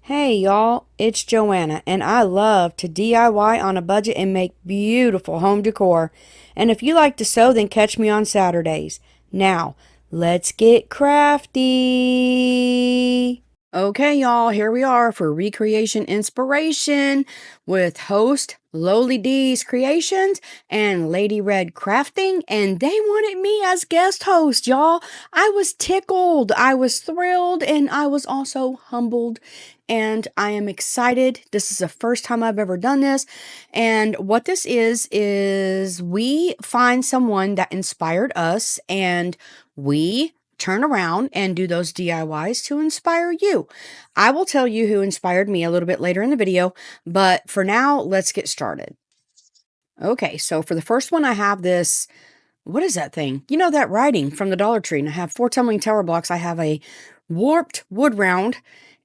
Hey y'all, it's Joanna, and I love to DIY on a budget and make beautiful home decor. And if you like to sew, then catch me on Saturdays. Now, let's get crafty. Okay, y'all, here we are for Recreation Inspiration with host Lowly D's Creations and Lady Red Crafting, and they wanted me as guest host, y'all. I was tickled, I was thrilled, and I was also humbled, and I am excited. This is the first time I've ever done this, and what this is we find someone that inspired us, and we turn around and do those DIYs to inspire you. I will tell you who inspired me a little bit later in the video, but for now, let's get started. Okay, so for the first one, I have this, what is that thing? You know, that writing from the Dollar Tree, and I have 4 tumbling tower blocks. I have a warped wood round,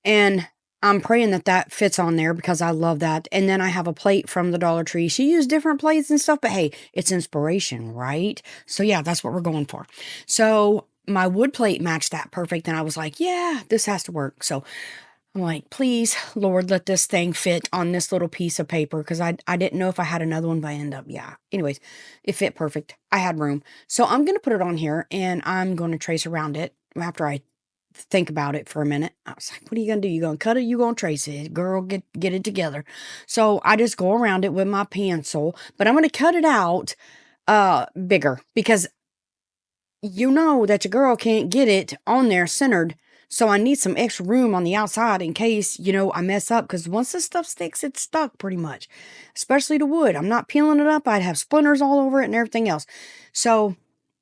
and I'm praying that that fits on there because I love that. And then I have a plate from the Dollar Tree. She used different plates and stuff, but hey, it's inspiration, right? So yeah, that's what we're going for. So my wood plate matched that perfect, and I was like, yeah, this has to work. So I'm like, please, Lord, let this thing fit on this little piece of paper because I didn't know if I had another one, but I end up, yeah. Anyways, it fit perfect. I had room. So I'm going to put it on here, and I'm going to trace around it after I think about it for a minute. I was like, what are you going to do? You going to cut it? You going to trace it? Girl, get it together. So I just go around it with my pencil, but I'm going to cut it out bigger because you know that your girl can't get it on there centered. So I need some extra room on the outside in case, I mess up. Because once this stuff sticks, it's stuck pretty much. Especially the wood. I'm not peeling it up. I'd have splinters all over it and everything else. So,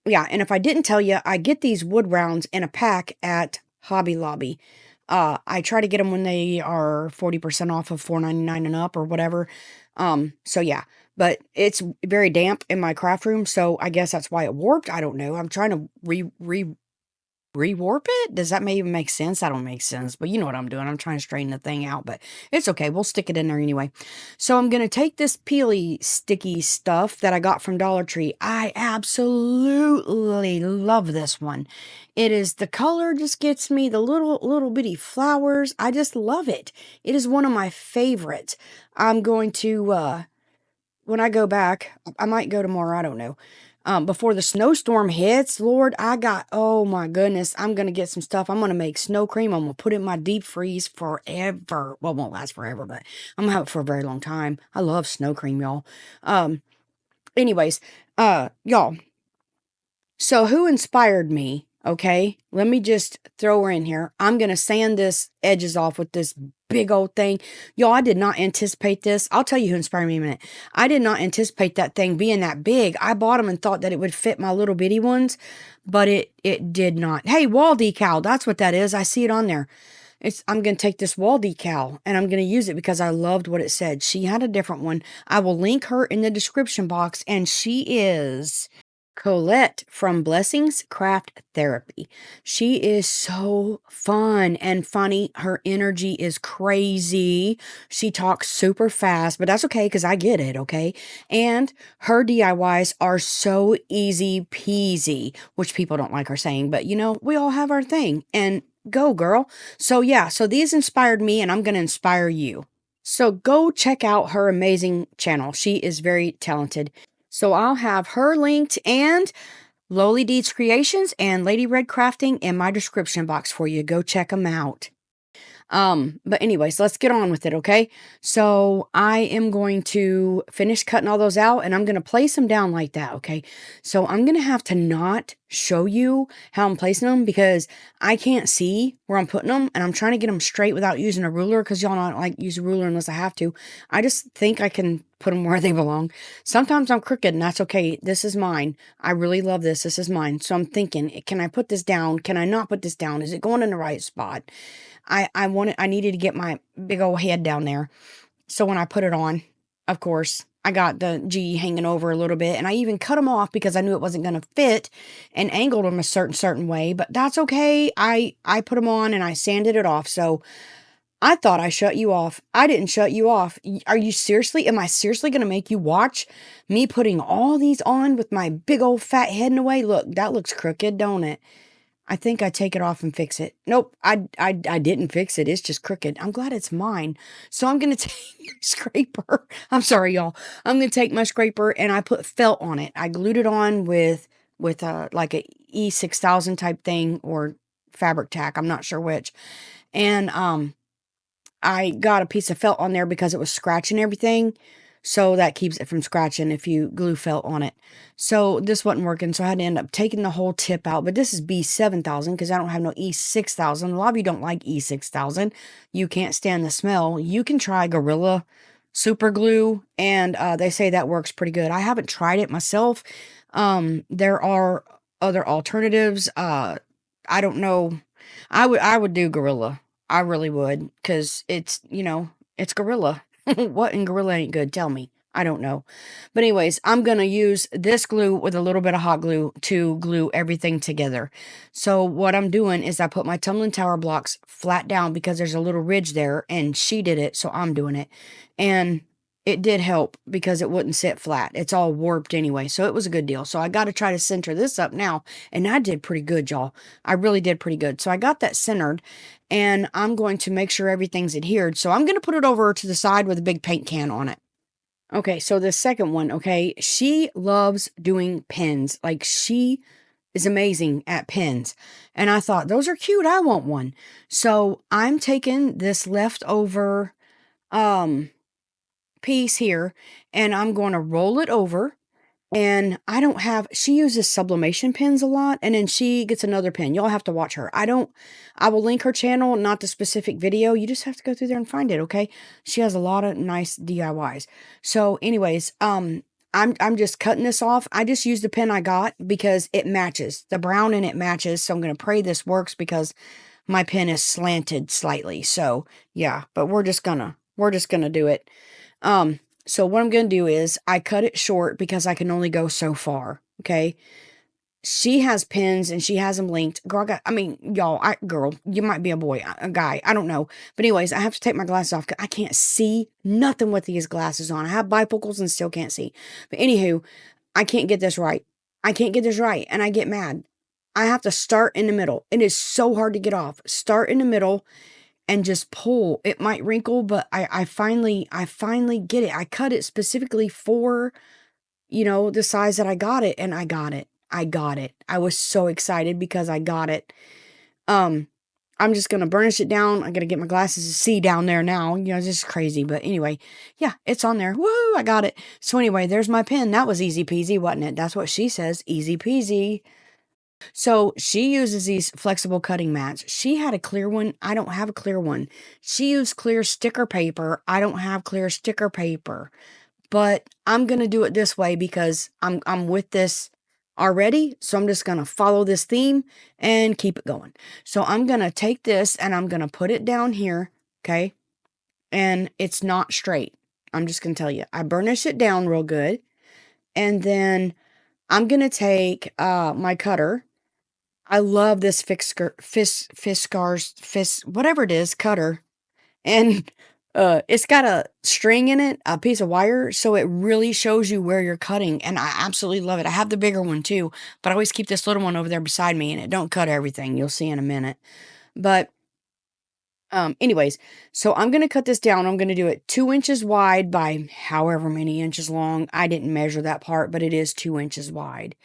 yeah. And if I didn't tell you, I get these wood rounds in a pack at Hobby Lobby. I try to get them when they are 40% off of $4.99 and up or whatever. So yeah, but it's very damp in my craft room, so I guess that's why it warped. I don't know. I'm trying to rewarp it. Does that even make sense? I don't make sense, but you know what I'm doing. I'm trying to straighten the thing out, but it's okay. We'll stick it in there anyway. So I'm going to take this peely sticky stuff that I got from Dollar Tree. I absolutely love this one. It is, the color just gets me, the little bitty flowers. I just love it. It is one of my favorites. I'm going to when I go back, I might go tomorrow, I don't know. Before the snowstorm hits, Lord, oh my goodness, I'm going to get some stuff. I'm going to make snow cream. I'm going to put it in my deep freeze forever. Well, it won't last forever, but I'm going to have it for a very long time. I love snow cream, y'all. Um, anyways, y'all, so who inspired me? Okay, let me just throw her in here. I'm going to sand this edges off with this big old thing. Y'all, I did not anticipate this. I'll tell you who inspired me in a minute. I did not anticipate that thing being that big. I bought them and thought that it would fit my little bitty ones, but it did not. Hey, wall decal, that's what that is. I see it on there. I'm going to take this wall decal and I'm going to use it because I loved what it said. She had a different one. I will link her in the description box, and she is Colette from Blessings Craft Therapy. She is so fun and funny. Her energy is crazy. She talks super fast, but that's okay because I get it, okay? And her DIYs are so easy peasy, which people don't like her saying, but we all have our thing. And go, girl. So, yeah, so these inspired me, and I'm going to inspire you. So, go check out her amazing channel. She is very talented. So I'll have her linked and Lowly Deeds Creations and Lady Red Crafting in my description box for you. Go check them out. But anyways, let's get on with it, okay? So I am going to finish cutting all those out, and I'm going to place them down like that, okay? So I'm going to have to not show you how I'm placing them because I can't see where I'm putting them, and I'm trying to get them straight without using a ruler because y'all know I don't like use a ruler unless I have to. I just think I can put them where they belong. Sometimes I'm crooked, and that's okay. This is mine. I really love this. This is mine. So I'm thinking, can I put this down? Can I not put this down? Is it going in the right spot? I needed to get my big old head down there. So when I put it on, of course, I got the G hanging over a little bit, and I even cut them off because I knew it wasn't going to fit and angled them a certain way, but that's okay. I put them on and I sanded it off. So I thought I shut you off. I didn't shut you off. Am I seriously going to make you watch me putting all these on with my big old fat head in the way? Look, that looks crooked, don't it? I think I take it off and fix it. Nope, I didn't fix it. It's just crooked. I'm glad it's mine. So I'm gonna take my scraper. I'm sorry, y'all. I'm gonna take my scraper and I put felt on it. I glued it on with like a E6000 type thing or fabric tack. I'm not sure which. And I got a piece of felt on there because it was scratching everything. So that keeps it from scratching if you glue felt on it. So this wasn't working. So I had to end up taking the whole tip out. But this is B7000 because I don't have no E6000. A lot of you don't like E6000. You can't stand the smell. You can try Gorilla Super Glue. And they say that works pretty good. I haven't tried it myself. There are other alternatives. I don't know. I would do Gorilla. I really would, because it's, it's Gorilla. What in Gorilla ain't good? Tell me. I don't know. But anyways, I'm going to use this glue with a little bit of hot glue to glue everything together. So what I'm doing is I put my tumbling tower blocks flat down because there's a little ridge there and she did it, so I'm doing it. And it did help because it wouldn't sit flat. It's all warped anyway, so it was a good deal. So I got to try to center this up now, and I did pretty good, y'all. I really did pretty good. So I got that centered, and I'm going to make sure everything's adhered. So I'm going to put it over to the side with a big paint can on it. Okay, so the second one, okay, she loves doing pins. Like, she is amazing at pins. And I thought, those are cute. I want one. So I'm taking this leftover piece here and I'm going to roll it over. And I don't have, she uses sublimation pins a lot, and then she gets another pin. Y'all have to watch her. I will link her channel, not the specific video. You just have to go through there and find it, okay? She has a lot of nice DIYs. So anyways, I'm just cutting this off. I just used the pin I got because it matches. The brown in it matches. So I'm going to pray this works because my pin is slanted slightly. So yeah, but we're just gonna do it. So what I'm going to do is I cut it short because I can only go so far. Okay. She has pins and she has them linked. Girl, you might be a boy, a guy. I don't know. But anyways, I have to take my glasses off because I can't see nothing with these glasses on. I have bifocals and still can't see. But anywho, I can't get this right. I can't get this right. And I get mad. I have to start in the middle. It is so hard to get off. Start in the middle and just pull. It might wrinkle, but I finally get it. I cut it specifically for, the size that I got it, and I got it. I got it. I was so excited because I got it. I'm just going to burnish it down. I got to get my glasses to see down there now. It's just crazy. But anyway, yeah, it's on there. Woo, I got it. So anyway, there's my pen. That was easy peasy, wasn't it? That's what she says. Easy peasy. So she uses these flexible cutting mats. She had a clear one. I don't have a clear one. She used clear sticker paper. I don't have clear sticker paper. But I'm going to do it this way because I'm with this already. So I'm just going to follow this theme and keep it going. So I'm going to take this and I'm going to put it down here, okay? And it's not straight. I'm just going to tell you. I burnish it down real good. And then I'm going to take my cutter. I love this whatever it is, cutter. And it's got a string in it, a piece of wire, so it really shows you where you're cutting. And I absolutely love it. I have the bigger one too, but I always keep this little one over there beside me, and it don't cut everything. You'll see in a minute. But anyways, so I'm going to cut this down. I'm going to do it 2 inches wide by however many inches long. I didn't measure that part, but it is 2 inches wide.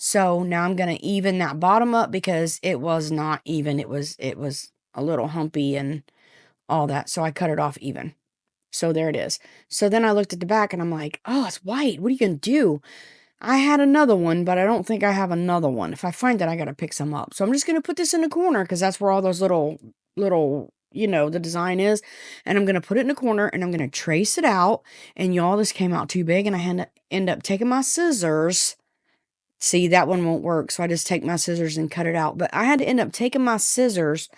So now I'm going to even that bottom up because it was not even. It was a little humpy and all that. So I cut it off even. So there it is. So then I looked at the back and I'm like, oh, it's white. What are you going to do? I had another one, but I don't think I have another one. If I find that, I got to pick some up. So I'm just going to put this in the corner because that's where all those little, the design is. And I'm going to put it in the corner and I'm going to trace it out. And y'all, this came out too big and I had to end up taking my scissors. See, that one won't work, so I just take my scissors and cut it out. But I had to end up taking my scissors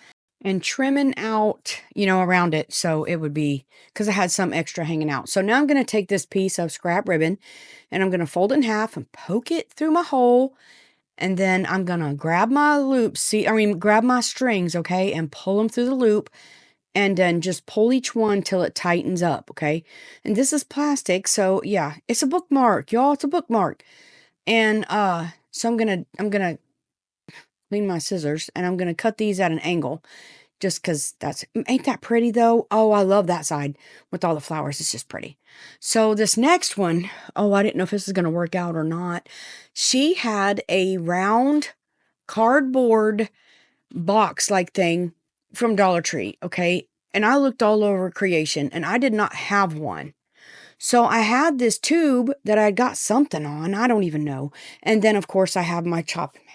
and trimming out, around it, so it would be, because I had some extra hanging out. So now I'm going to take this piece of scrap ribbon, and I'm going to fold it in half and poke it through my hole, and then I'm going to grab my loops, grab my strings, okay, and pull them through the loop, and then just pull each one till it tightens up, okay? And this is plastic, so yeah, it's a bookmark, y'all, it's a bookmark. And so I'm gonna clean my scissors, and I'm going to cut these at an angle just because ain't that pretty though? Oh, I love that side with all the flowers. It's just pretty. So this next one, oh, I didn't know if this is going to work out or not. She had a round cardboard box like thing from Dollar Tree, okay? And I looked all over creation and I did not have one. So I had this tube that I got something on. I don't even know. And then, of course, I have my chopping mat.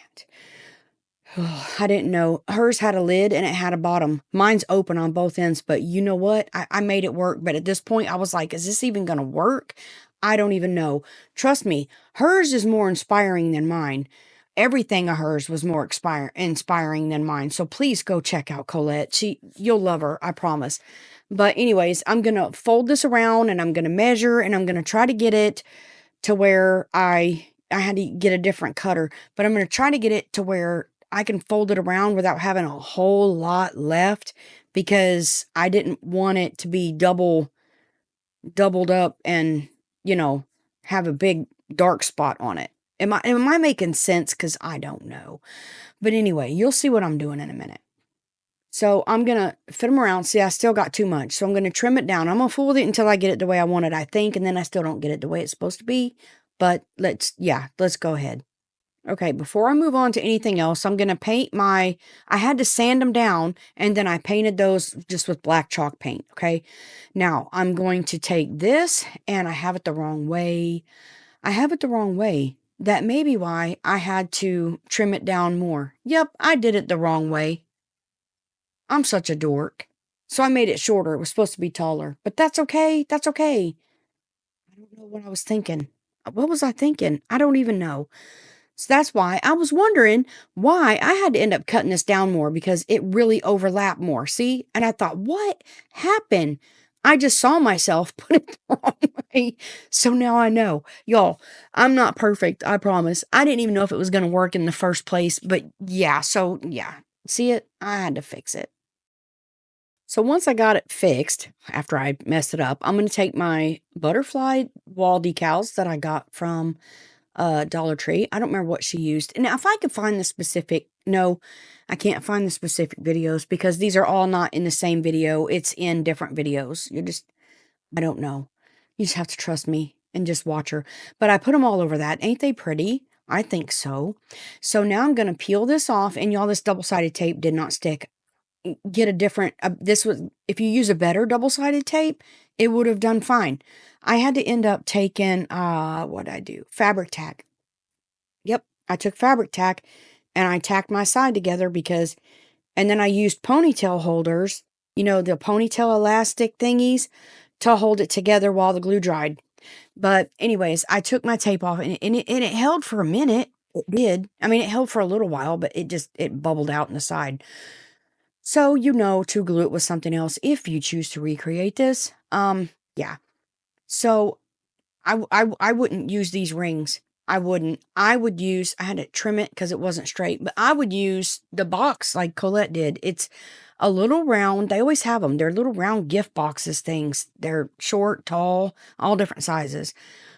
I didn't know. Hers had a lid and it had a bottom. Mine's open on both ends, but you know what? I made it work. But at this point, I was like, is this even going to work? I don't even know. Trust me, hers is more inspiring than mine. Everything of hers was more inspiring than mine. So please go check out Colette. You'll love her, I promise. But anyways, I'm going to fold this around and I'm going to measure and I'm going to try to get it to where I had to get a different cutter, but I'm going to try to get it to where I can fold it around without having a whole lot left because I didn't want it to be doubled up and, have a big dark spot on it. Am I making sense? Because I don't know. But anyway, you'll see what I'm doing in a minute. So I'm going to fit them around. See, I still got too much. So I'm going to trim it down. I'm going to fool with it until I get it the way I want it, I think. And then I still don't get it the way it's supposed to be. But let's go ahead. Okay, before I move on to anything else, I'm going to paint I had to sand them down. And then I painted those just with black chalk paint. Okay. Now I'm going to take this and I have it the wrong way. That may be why I had to trim it down more. Yep, I did it the wrong way. I'm such a dork. So I made it shorter. It was supposed to be taller. But that's okay. That's okay. I don't know what I was thinking. What was I thinking? I don't even know. So that's why I was wondering why I had to end up cutting this down more because it really overlapped more. See? And I thought, what happened? I just saw myself put it the wrong way. So now I know. Y'all, I'm not perfect. I promise. I didn't even know if it was going to work in the first place. But yeah. So yeah. See it? I had to fix it. So once I got it fixed, after I messed it up, I'm going to take my butterfly wall decals that I got from Dollar Tree. I don't remember what she used. And if I could find the specific, no, I can't find the specific videos because these are all not in the same video. It's in different videos. I don't know. You just have to trust me and just watch her. But I put them all over that. Ain't they pretty? I think so. So now I'm going to peel this off. And y'all, this double-sided tape did not stick. Get a different, if you use a better double-sided tape, it would have done fine. I had to end up taking, what'd I do? Fabric tack. Yep, I took fabric tack and I tacked my side together and then I used ponytail holders, the ponytail elastic thingies to hold it together while the glue dried. But anyways, I took my tape off and it held for a minute. It did. I mean, it held for a little while, but it bubbled out in the side. So, to glue it with something else if you choose to recreate this. Yeah. So, I wouldn't use these rings. I wouldn't. I had to trim it because it wasn't straight, but I would use the box like Colette did. It's a little round. They always have them. They're little round gift boxes things. They're short, tall, all different sizes.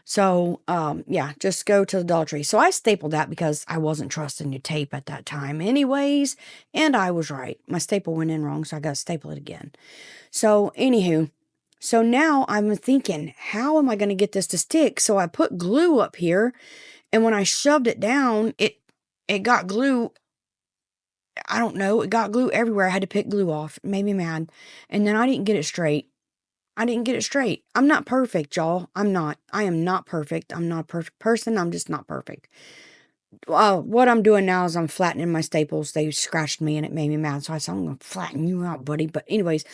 So, yeah, just go to the Dollar Tree. So I stapled that because I wasn't trusting the tape at that time anyways. And I was right. My staple went in wrong, so I got to staple it again. So, anywho, so now I'm thinking, how am I going to get this to stick? So I put glue up here. And when I shoved it down, it got glue. I don't know. It got glue everywhere. I had to pick glue off. It made me mad. And then I didn't get it straight. I'm not perfect, y'all. I'm not. I am not perfect. I'm not a perfect person. I'm just not perfect. What I'm doing now is I'm flattening my staples. They scratched me and it made me mad. So I said, I'm going to flatten you out, buddy. But anyways,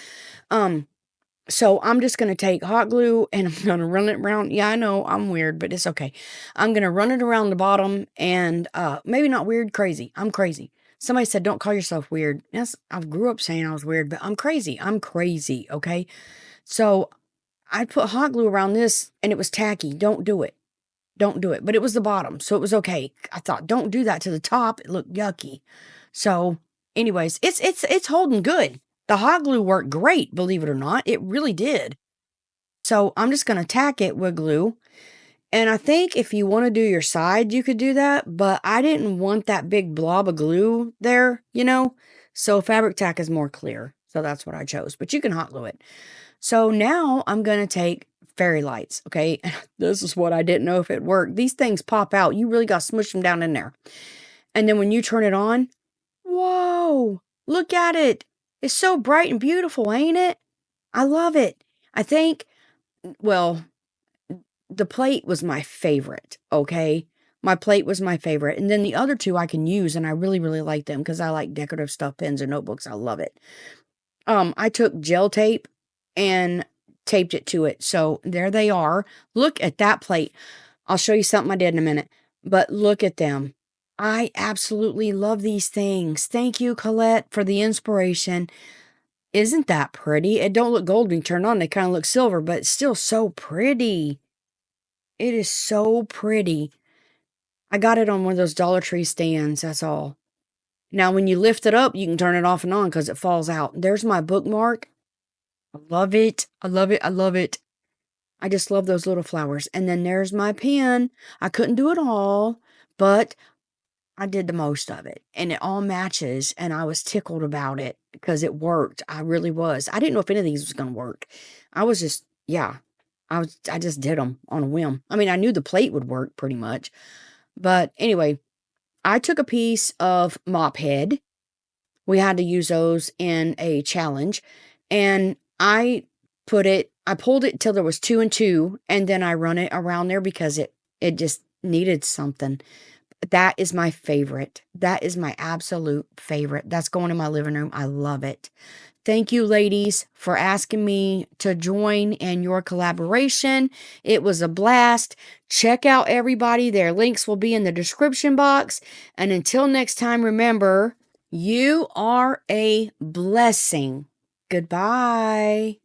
so I'm just going to take hot glue and I'm going to run it around. Yeah, I know I'm weird, but it's okay. I'm going to run it around the bottom and, maybe not weird, crazy. I'm crazy. Somebody said, don't call yourself weird. Yes, I grew up saying I was weird, but I'm crazy. I'm crazy. Okay. So I put hot glue around this and it was tacky. Don't do it. But it was the bottom. So it was okay. I thought, don't do that to the top. It looked yucky. So anyways, it's holding good. The hot glue worked great, believe it or not. It really did. So I'm just going to tack it with glue. And I think if you want to do your side, you could do that, but I didn't want that big blob of glue there, you know? So fabric tack is more clear. So that's what I chose, but you can hot glue it. So now I'm going to take fairy lights, okay? This is what I didn't know if it worked. These things pop out. You really got to smush them down in there. And then when you turn it on, whoa, look at it. It's so bright and beautiful, ain't it? I love it. I think, well, the plate was my favorite, okay? My plate was my favorite. And then the other two I can use, and I really, really like them because I like decorative stuff, pens and notebooks. I love it. I took gel tape and taped it to it. So there they are. Look at that plate. I'll show you something I did in a minute, but look at them. I absolutely love these things. Thank you, Colette, for the inspiration. Isn't that pretty? It don't look gold when you turn on. They kind of look silver, but it's still so pretty. It is so pretty. I got it on one of those Dollar Tree stands, that's all. Now, when you lift it up, you can turn it off and on because it falls out. There's my bookmark. I love it. I love it. I love it. I just love those little flowers. And then there's my pen. I couldn't do it all, but I did the most of it. And it all matches. And I was tickled about it because it worked. I really was. I didn't know if any of these was going to work. I was just, yeah. I just did them on a whim. I mean, I knew the plate would work pretty much. But anyway, I took a piece of mop head. We had to use those in a challenge. And I pulled it till there was 2 and 2, and then I run it around there because it just needed something. That is my favorite. That is my absolute favorite. That's going in my living room. I love it. Thank you, ladies, for asking me to join in your collaboration. It was a blast. Check out everybody. Their links will be in the description box. And until next time, remember, you are a blessing. Goodbye.